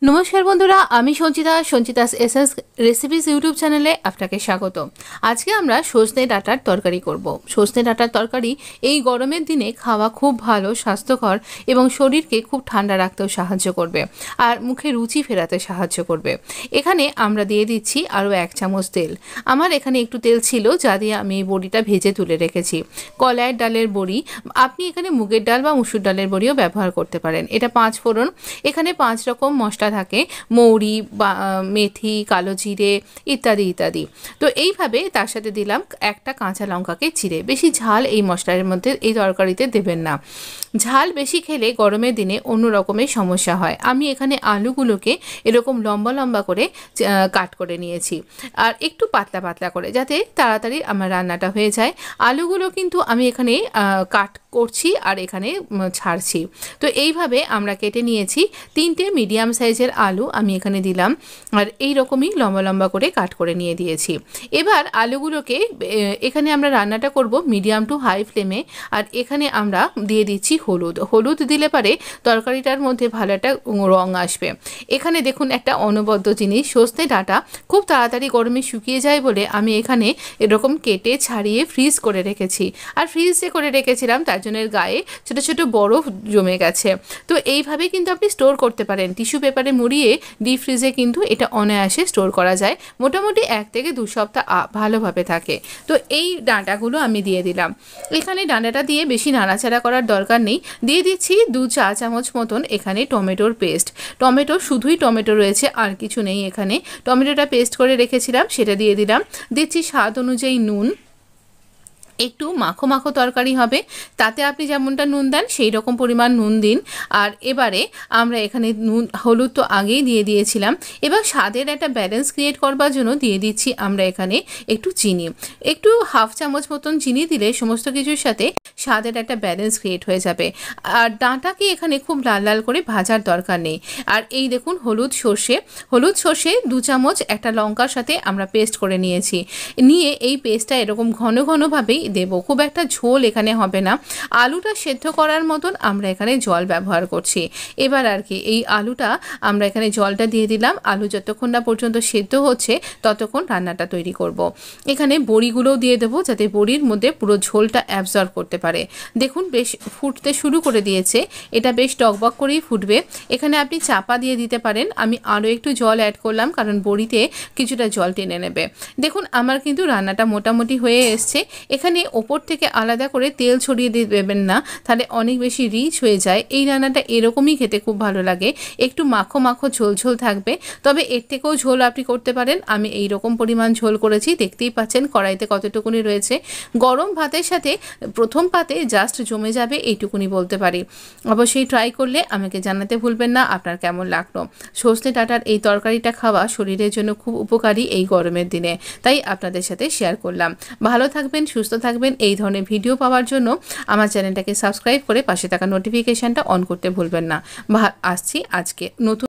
নমস্কার বন্ধুরা, আমি সঞ্চিতাস এসএস রেসিপিস ইউটিউব চ্যানেলে আপনাকে স্বাগত। আজকে আমরা সজনে ডাঁটার তরকারি করব। সজনে ডাঁটার তরকারি এই গরমের দিনে খাওয়া খুব ভালো, স্বাস্থ্যকর এবং শরীরকে খুব ঠান্ডা রাখতেও সাহায্য করবে আর মুখে রুচি ফেরাতে সাহায্য করবে। এখানে আমরা দিয়ে দিচ্ছি আরও 1 চামচ তেল। আমার এখানে একটু তেল ছিল যা দিয়ে আমি এই বড়িটা ভেজে তুলে রেখেছি। কলাইয়ের ডালের বড়ি, আপনি এখানে মুগের ডাল বা মুসুর ডালের বড়িও ব্যবহার করতে পারেন। এটা 5 ফোড়ন, এখানে 5 রকম মশলা থাকে, মৌরি বা মেথি, কালো জিরে ইত্যাদি ইত্যাদি। তো এইভাবে তার সাথে দিলাম একটা কাঁচা লঙ্কাকে চিড়ে। বেশি ঝাল এই মশলার মধ্যে এই তরকারিতে দেবেন না। ঝাল বেশি খেলে গরমের দিনে অন্য রকমের সমস্যা হয়। আমি এখানে আলুগুলোকে এরকম লম্বা লম্বা করে কাট করে নিয়েছি আর একটু পাতলা পাতলা করে, যাতে তাড়াতাড়ি আমার রান্নাটা হয়ে যায়। আলুগুলো কিন্তু আমি এখানে কাট করছি আর এখানে ছাড়ছি। তো এইভাবে আমরা কেটে নিয়েছি 3টে মিডিয়াম সাইজের আলু আমি এখানে দিলাম আর এই রকমই লম্বা লম্বা করে কাট করে নিয়ে দিয়েছি। এবার আলুগুলোকে এখানে আমরা রান্নাটা করব মিডিয়াম টু হাই ফ্লেমে। আর এখানে আমরা দিয়ে দিচ্ছি হলুদ দিলে পারে তরকারিটার মধ্যে ভালো একটা রং আসবে। এখানে দেখুন একটা অনবদ্য জিনিস, সজনে ডাঁটা খুব তাড়াতাড়ি গরমে শুকিয়ে যায় বলে আমি এখানে এরকম কেটে ছাড়িয়ে ফ্রিজ করে রেখেছি। আর ফ্রিজে করে রেখেছিলাম তার জন্য গায়ে ছোটো ছোটো বরফ জমে গেছে। তো এইভাবে কিন্তু আপনি স্টোর করতে পারেন, টিস্যু পেপারে মুড়িয়ে ডিপ ফ্রিজে কিন্তু এটা অনায়াসে স্টোর করা যায়। মোটামুটি 1 থেকে 2 সপ্তাহ ভালোভাবে থাকে। তো এই ডাঁটাগুলো আমি দিয়ে দিলাম। এখানে ডাঁটাটা দিয়ে বেশি নাড়াচাড়া করার দরকার নেই। দিয়ে দিচ্ছি 2 চা চামচ মতন এখানে টমেটোর পেস্ট। শুধুই টমেটো রয়েছে, আর কিছু নেই এখানে। টমেটোটা পেস্ট করে রেখেছিলাম, সেটা দিয়ে দিলাম। দিচ্ছি স্বাদ অনুযায়ী নুন। একটু মাখো মাখো তরকারি হবে, তাতে আপনি যেমনটা নুন দেন সেই রকম পরিমাণ নুন দিন। আর এবারে আমরা এখানে হলুদ তো আগেই দিয়ে দিয়েছিলাম। এবার স্বাদের একটা ব্যালেন্স ক্রিয়েট করবার জন্য দিয়ে দিচ্ছি আমরা এখানে একটু চিনি। একটু হাফ চামচ মতন চিনি দিলে সমস্ত কিছুর সাথে স্বাদের একটা ব্যালেন্স ক্রিয়েট হয়ে যাবে। আর ডাঁটাকে এখানে খুব লাল লাল করে ভাজার দরকার নেই। আর এই দেখুন হলুদ সর্ষে 2 চামচ একটা লঙ্কার সাথে আমরা পেস্ট করে নিয়েছি। নিয়ে এই পেস্টটা এরকম ঘন ঘনভাবেই দেব, খুব একটা ঝোল এখানে হবে না। আলুটা সেদ্ধ করার মতন আমরা এখানে জল ব্যবহার করছি। এবার আর কি এই আলুটা আমরা এখানে জলটা দিয়ে দিলাম। আলু যতক্ষণ না পর্যন্ত সেদ্ধ হচ্ছে ততক্ষণ রান্নাটা তৈরি করব। এখানে বড়িগুলোও দিয়ে দেবো যাতে বড়ির মধ্যে পুরো ঝোলটা অ্যাবজর্ব করতে পারে। দেখুন বেশ ফুটতে শুরু করে দিয়েছে, এটা বেশ টকবক করেই ফুটবে। এখানে আপনি চাপা দিয়ে দিতে পারেন। আমি আরও একটু জল অ্যাড করলাম কারণ বড়িতে কিছুটা জল টেনে নেবে। দেখুন আমার কিন্তু রান্নাটা মোটামুটি হয়ে এসছে। এখানে ওপর থেকে আলাদা করে তেল ছড়িয়ে দেবেন না, তাহলে অনেক বেশি রিচ হয়ে যায়। এই রান্নাটা এরকমই খেতে খুব ভালো লাগে, একটু মাখো মাখো ঝোল ঝোল থাকবে। তবে এর থেকেও ঝোল আপনি করতে পারেন। আমি এই রকম পরিমাণ ঝোল করেছি, দেখতেই পাচ্ছেন কড়াইতে কতটুকুনি রয়েছে। গরম ভাতের সাথে প্রথম পাতে জাস্ট জমে যাবে এইটুকুনি বলতে পারি। অবশ্যই ট্রাই করলে আমাকে জানাতে ভুলবেন না আপনার কেমন লাগলো। সজনে ডাঁটার এই তরকারিটা খাওয়া শরীরের জন্য খুব উপকারী এই গরমের দিনে, তাই আপনাদের সাথে শেয়ার করলাম। ভালো থাকবেন, সুস্থ থাকবেন। এই ধরনের ভিডিও পাওয়ার জন্য আমার চ্যানেলটাকে সাবস্ক্রাইব করে পাশে থাকা নোটিফিকেশানটা অন করতে ভুলবেন না। আসছি আজকে নতুন